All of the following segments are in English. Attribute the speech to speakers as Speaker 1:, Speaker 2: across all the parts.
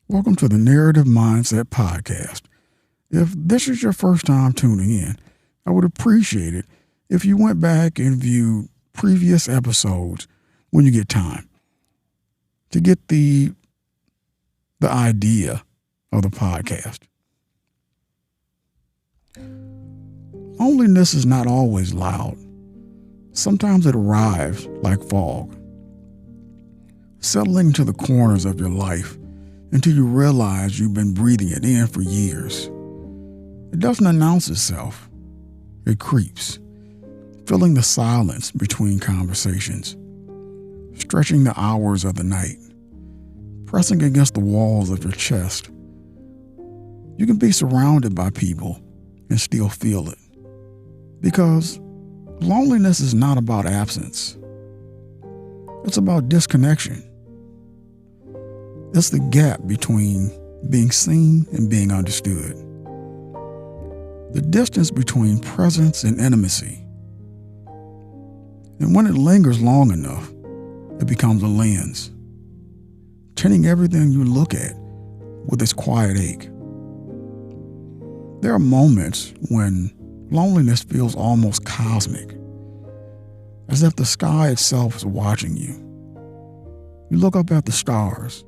Speaker 1: Welcome to the Narrative Mindset Podcast. If this is your first time tuning in, I would appreciate it if you went back and viewed previous episodes when you get time to get the idea of the podcast. Loneliness is not always loud. Sometimes it arrives like fog, settling into the corners of your life until you realize you've been breathing it in for years. It doesn't announce itself. It creeps, filling the silence between conversations, stretching the hours of the night, pressing against the walls of your chest. You can be surrounded by people and still feel it. Because loneliness is not about absence. It's about disconnection. It's the gap between being seen and being understood. The distance between presence and intimacy. And when it lingers long enough, it becomes a lens, tinting everything you look at with its quiet ache. There are moments when loneliness feels almost cosmic, as if the sky itself is watching you. You look up at the stars,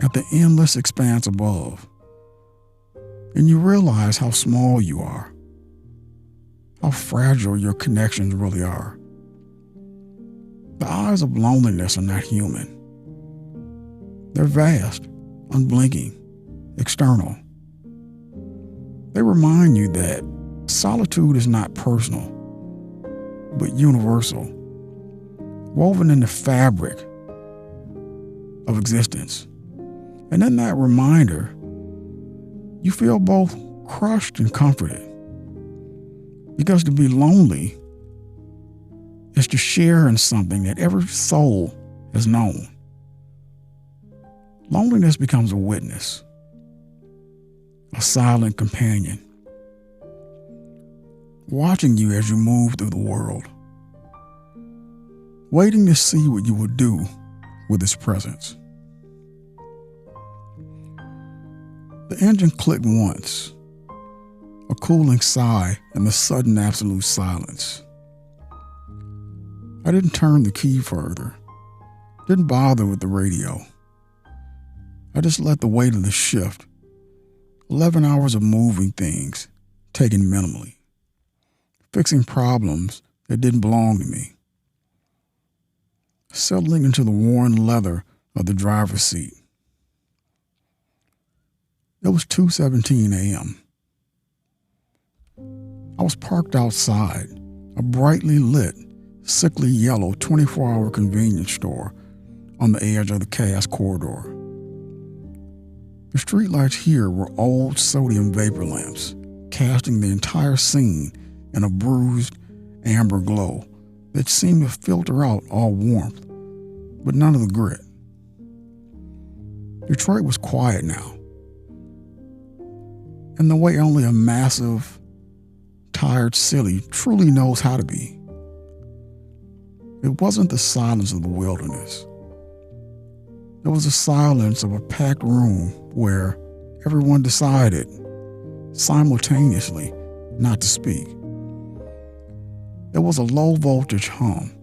Speaker 1: at the endless expanse above, and you realize how small you are, how fragile your connections really are. The eyes of loneliness are not human. They're vast, unblinking, external. They remind you that solitude is not personal, but universal, woven in the fabric of existence. And in that reminder, you feel both crushed and comforted. Because to be lonely is to share in something that every soul has known. Loneliness becomes a witness, a silent companion, watching you as you move through the world, waiting to see what you will do with its presence. The engine clicked once, a cooling sigh and the sudden absolute silence. I didn't turn the key further, didn't bother with the radio. I just let the weight of the shift, 11 hours of moving things, taken minimally, fixing problems that didn't belong to me, settling into the worn leather of the driver's seat. It was 2:17 a.m. I was parked outside a brightly lit, sickly yellow 24-hour convenience store on the edge of the Cass corridor. The streetlights here were old sodium vapor lamps, casting the entire scene in a bruised amber glow that seemed to filter out all warmth, but none of the grit. Detroit was quiet now, in the way only a massive, tired city truly knows how to be. It wasn't the silence of the wilderness. It was the silence of a packed room where everyone decided simultaneously not to speak. There was a low voltage hum,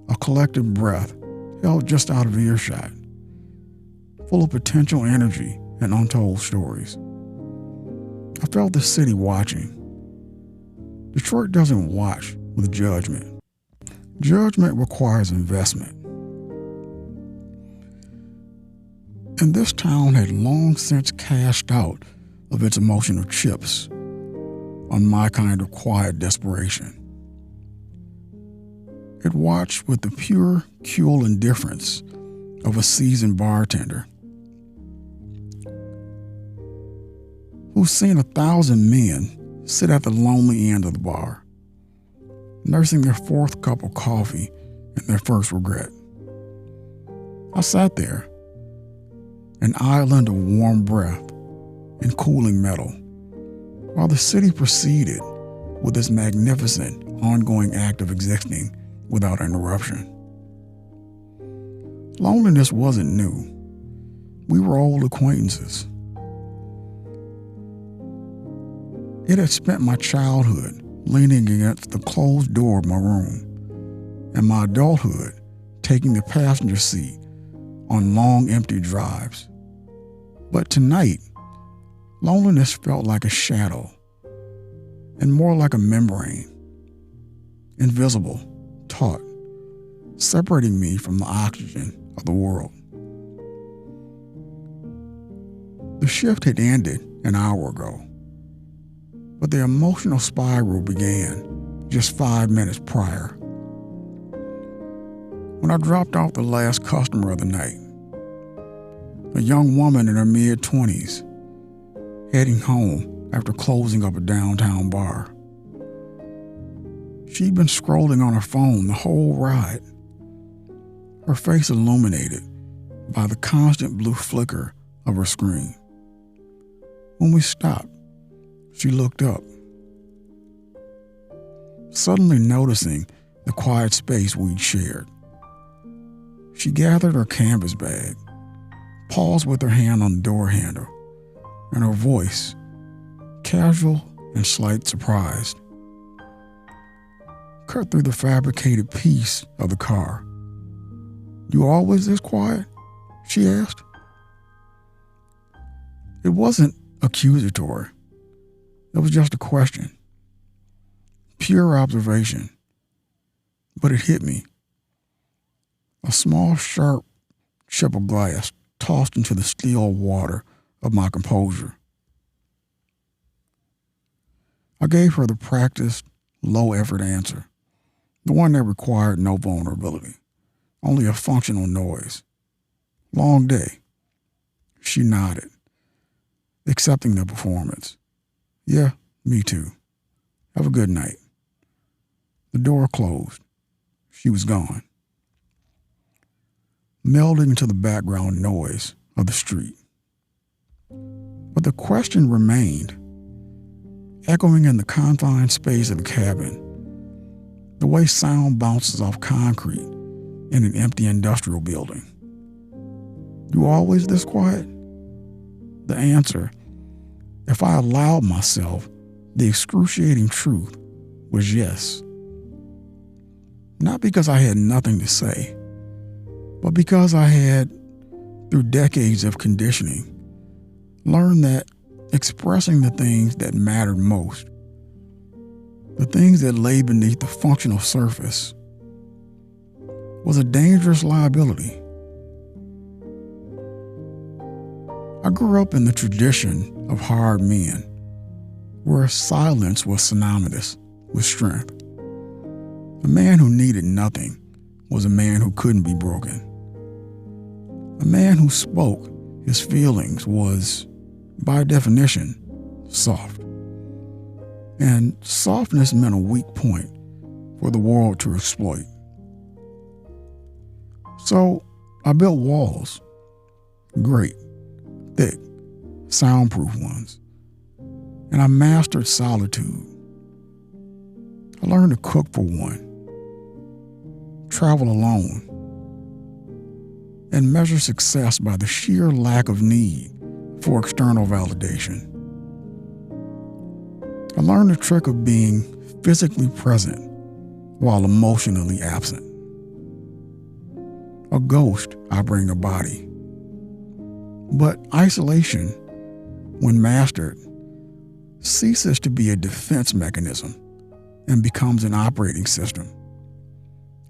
Speaker 1: a collective breath held just out of earshot, full of potential energy and untold stories. I felt the city watching. Detroit doesn't watch with judgment. Judgment requires investment. And this town had long since cashed out of its emotional chips on my kind of quiet desperation. It watched with the pure, cool indifference of a seasoned bartender who's seen 1,000 men sit at the lonely end of the bar, nursing their fourth cup of coffee and their first regret. I sat there, an island of warm breath and cooling metal, while the city proceeded with its magnificent, ongoing act of existing without interruption. Loneliness wasn't new, We were old acquaintances. It had spent my childhood leaning against the closed door of my room, and my adulthood taking the passenger seat on long, empty drives. But tonight, loneliness felt like a shadow, and more like a membrane, invisible, taut, separating me from the oxygen of the world. The shift had ended an hour ago, but the emotional spiral began just 5 minutes prior. When I dropped off the last customer of the night, a young woman in her mid-20s, heading home after closing up a downtown bar. She'd been scrolling on her phone the whole ride, her face illuminated by the constant blue flicker of her screen. When we stopped, she looked up, suddenly noticing the quiet space we'd shared. She gathered her canvas bag, paused with her hand on the door handle, and her voice, casual and slight surprised, cut through the fabricated peace of the car. "You always this quiet?" she asked. It wasn't accusatory. It was just a question. Pure observation. But it hit me. A small, sharp chip of glass tossed into the still water of my composure. I gave her the practiced, low-effort answer, the one that required no vulnerability, only a functional noise. "Long day." She nodded, accepting the performance. "Yeah, me too. Have a good night." The door closed. She was gone, melding into the background noise of the street. But the question remained, echoing in the confined space of the cabin, the way sound bounces off concrete in an empty industrial building. "You always this quiet?" The answer, if I allowed myself the excruciating truth, was yes. Not because I had nothing to say, but because I had, through decades of conditioning, learned that expressing the things that mattered most, the things that lay beneath the functional surface, was a dangerous liability. I grew up in the tradition of hard men, where silence was synonymous with strength. A man who needed nothing was a man who couldn't be broken. A man who spoke his feelings was, by definition, soft. And softness meant a weak point for the world to exploit. So I built walls, great, thick, soundproof ones, and I mastered solitude. I learned to cook for one, travel alone, and measure success by the sheer lack of need for external validation. I learned the trick of being physically present while emotionally absent. A ghost, I bring a body. But isolation, when mastered, ceases to be a defense mechanism and becomes an operating system.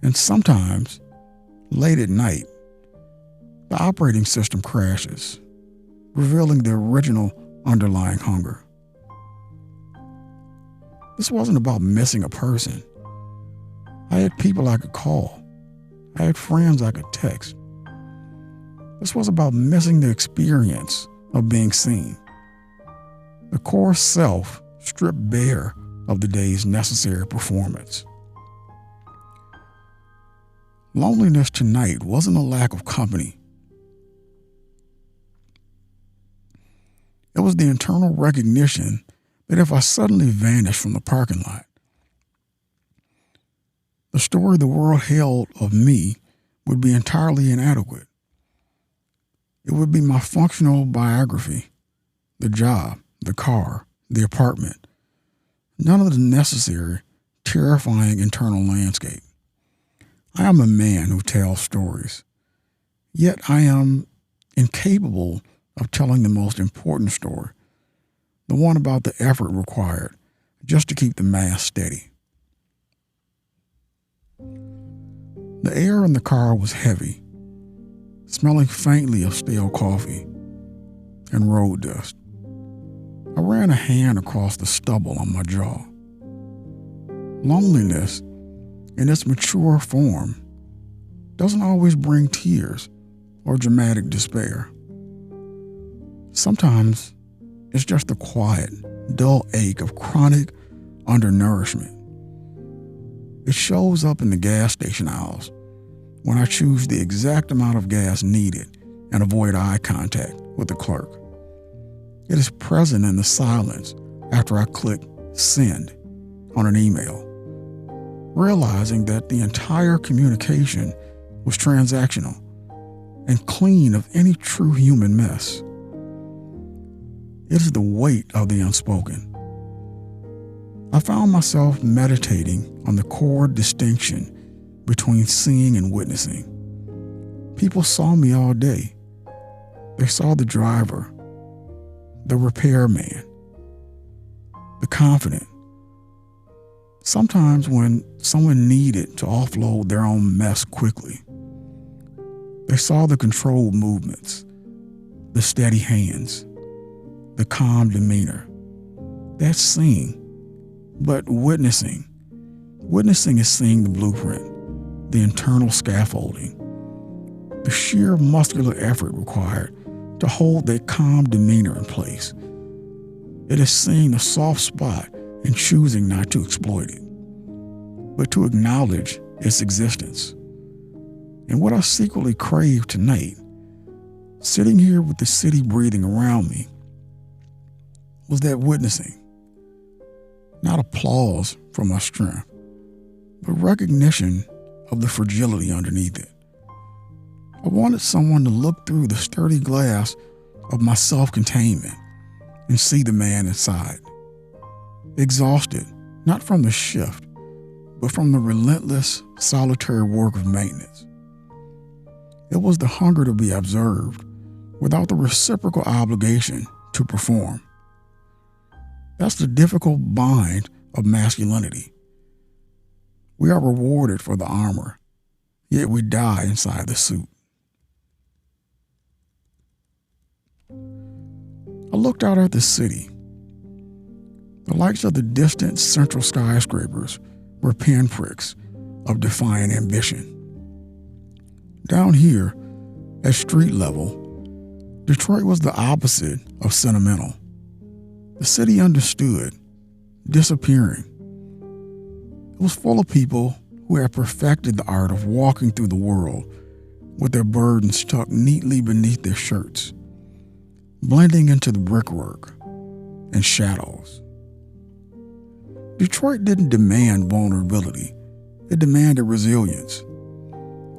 Speaker 1: And sometimes, late at night, the operating system crashes, revealing the original underlying hunger. This wasn't about missing a person. I had people I could call. I had friends I could text. This was about missing the experience of being seen. The core self stripped bare of the day's necessary performance. Loneliness tonight wasn't a lack of company. It was the internal recognition that if I suddenly vanished from the parking lot, the story the world held of me would be entirely inadequate. It would be my functional biography, the job, the car, the apartment, none of the necessary, terrifying internal landscape. I am a man who tells stories, yet I am incapable of telling the most important story, the one about the effort required just to keep the mass steady. The air in the car was heavy, smelling faintly of stale coffee and road dust. I ran a hand across the stubble on my jaw. Loneliness, in its mature form, doesn't always bring tears or dramatic despair. Sometimes it's just the quiet, dull ache of chronic undernourishment. It shows up in the gas station aisles when I choose the exact amount of gas needed and avoid eye contact with the clerk. It is present in the silence after I click send on an email, realizing that the entire communication was transactional and clean of any true human mess. It is the weight of the unspoken. I found myself meditating on the core distinction between seeing and witnessing. People saw me all day. They saw the driver, the repairman, the confident. Sometimes when someone needed to offload their own mess quickly, they saw the controlled movements, the steady hands, the calm demeanor. That's seeing. But witnessing is seeing the blueprint, the internal scaffolding, the sheer muscular effort required to hold that calm demeanor in place. It is seeing the soft spot and choosing not to exploit it, but to acknowledge its existence. And what I secretly crave tonight, sitting here with the city breathing around me, was that witnessing. Not applause for my strength, but recognition of the fragility underneath it. I wanted someone to look through the sturdy glass of my self-containment and see the man inside. Exhausted, not from the shift, but from the relentless, solitary work of maintenance. It was the hunger to be observed without the reciprocal obligation to perform. That's the difficult bind of masculinity. We are rewarded for the armor, yet we die inside the suit. I looked out at the city. The lights of the distant central skyscrapers were pinpricks of defiant ambition. Down here, at street level, Detroit was the opposite of sentimental. The city understood, disappearing. It was full of people who had perfected the art of walking through the world with their burdens tucked neatly beneath their shirts, blending into the brickwork and shadows. Detroit didn't demand vulnerability, it demanded resilience.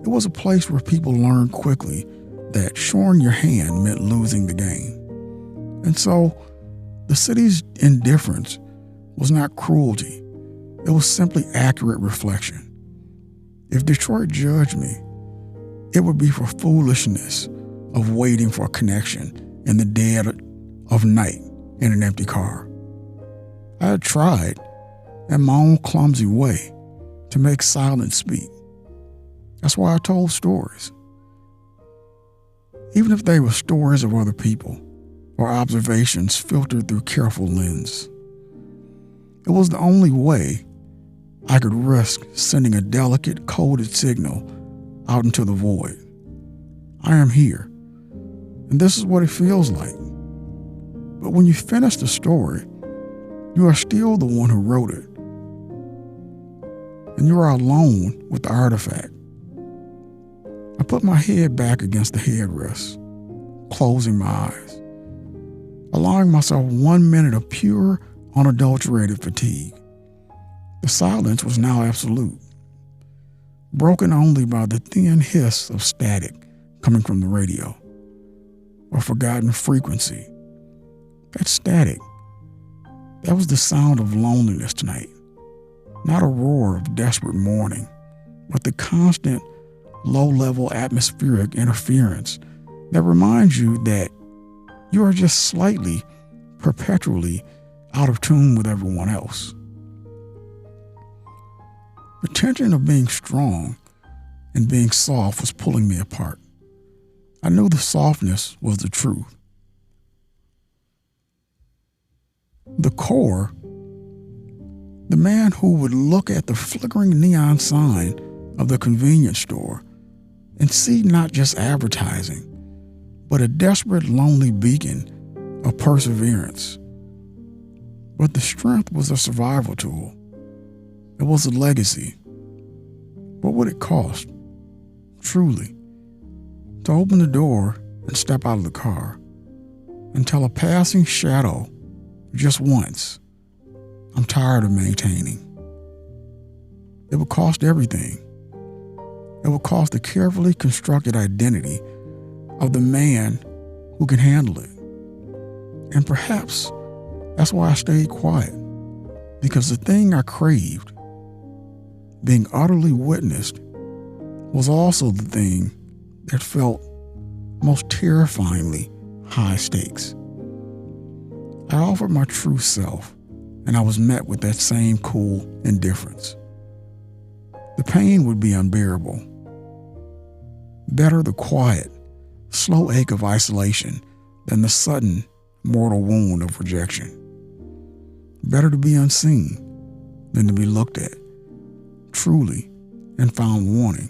Speaker 1: It was a place where people learned quickly that showing your hand meant losing the game. And so, the city's indifference was not cruelty. It was simply accurate reflection. If Detroit judged me, it would be for foolishness of waiting for a connection in the dead of night in an empty car. I had tried, in my own clumsy way, to make silence speak. That's why I told stories. Even if they were stories of other people, or observations filtered through careful lens. It was the only way I could risk sending a delicate, coded signal out into the void. I am here, and this is what it feels like. But when you finish the story, you are still the one who wrote it, and you are alone with the artifact. I put my head back against the headrest, closing my eyes, allowing myself 1 minute of pure, unadulterated fatigue. The silence was now absolute, broken only by the thin hiss of static coming from the radio. or forgotten frequency. That static, that was the sound of loneliness tonight. Not a roar of desperate mourning, but the constant, low-level atmospheric interference that reminds you that you are just slightly, perpetually out of tune with everyone else. The tension of being strong and being soft was pulling me apart. I knew the softness was the truth. The core, the man who would look at the flickering neon sign of the convenience store and see not just advertising, but a desperate, lonely beacon of perseverance. But the strength was a survival tool. It was a legacy. What would it cost, truly, to open the door and step out of the car and tell a passing shadow just once, I'm tired of maintaining? It would cost everything. It would cost the carefully constructed identity of the man who can handle it. And perhaps that's why I stayed quiet, because the thing I craved, being utterly witnessed, was also the thing that felt most terrifyingly high stakes. I offered my true self, and I was met with that same cool indifference. The pain would be unbearable. Better the quiet, slow ache of isolation than the sudden, mortal wound of rejection. Better to be unseen than to be looked at, truly, and found wanting.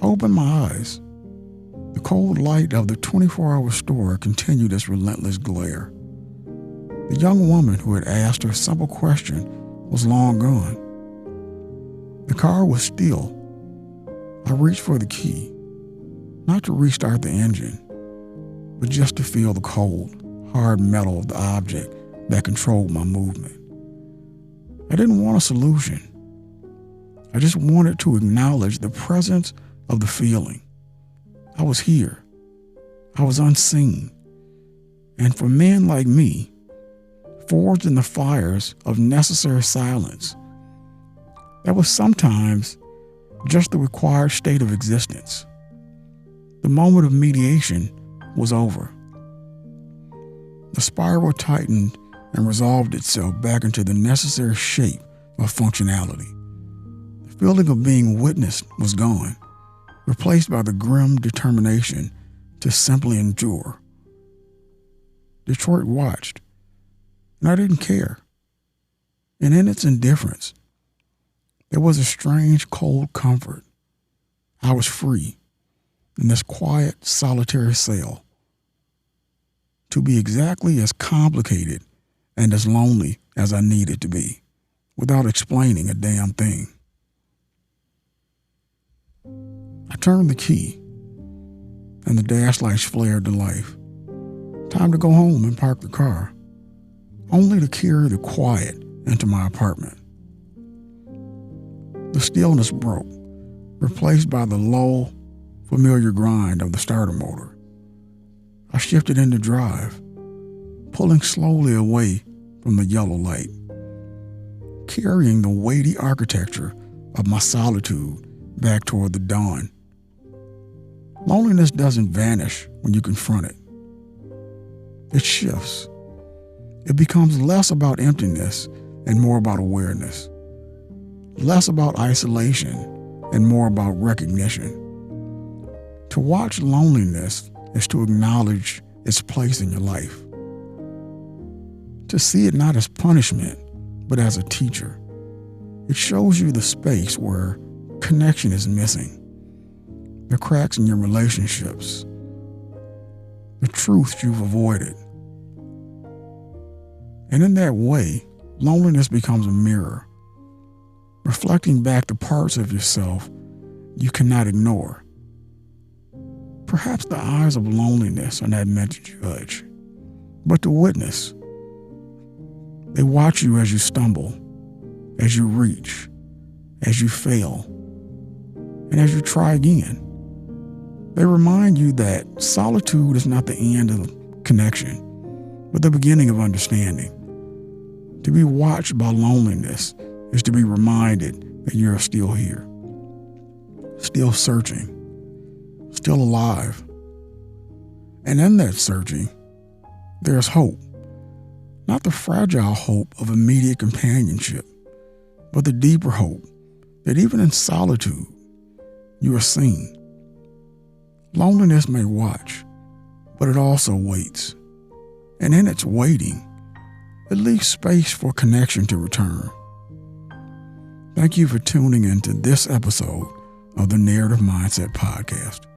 Speaker 1: I opened my eyes. The cold light of the 24-hour store continued its relentless glare. The young woman who had asked her simple question was long gone. The car was still. I reached for the key, not to restart the engine, but just to feel the cold, hard metal of the object that controlled my movement. I didn't want a solution. I just wanted to acknowledge the presence of the feeling. I was here. I was unseen. And for men like me, forged in the fires of necessary silence, that was sometimes just the required state of existence. The moment of mediation was over. The spiral tightened and resolved itself back into the necessary shape of functionality. The feeling of being witnessed was gone, replaced by the grim determination to simply endure. Detroit watched, and I didn't care. And in its indifference, there was a strange, cold comfort. I was free in this quiet, solitary cell to be exactly as complicated and as lonely as I needed to be, without explaining a damn thing. I turned the key, and the dash lights flared to life. Time to go home and park the car, only to carry the quiet into my apartment. The stillness broke, replaced by the low, familiar grind of the starter motor. I shifted into drive, pulling slowly away from the yellow light, carrying the weighty architecture of my solitude back toward the dawn. Loneliness doesn't vanish when you confront it. It shifts. It becomes less about emptiness and more about awareness. Less about isolation and more about recognition. To watch loneliness is to acknowledge its place in your life. To see it not as punishment, but as a teacher. It shows you the space where connection is missing, the cracks in your relationships, the truths you've avoided. And in that way, loneliness becomes a mirror, reflecting back the parts of yourself you cannot ignore. Perhaps the eyes of loneliness are not meant to judge, but to witness. They watch you as you stumble, as you reach, as you fail, and as you try again. They remind you that solitude is not the end of connection, but the beginning of understanding. To be watched by loneliness is to be reminded that you're still here, still searching, still alive. And in that searching, there's hope. Not the fragile hope of immediate companionship, but the deeper hope that even in solitude, you are seen. Loneliness may watch, but it also waits. And in its waiting, it leaves space for connection to return. Thank you for tuning into this episode of the Narrative Mindset Podcast.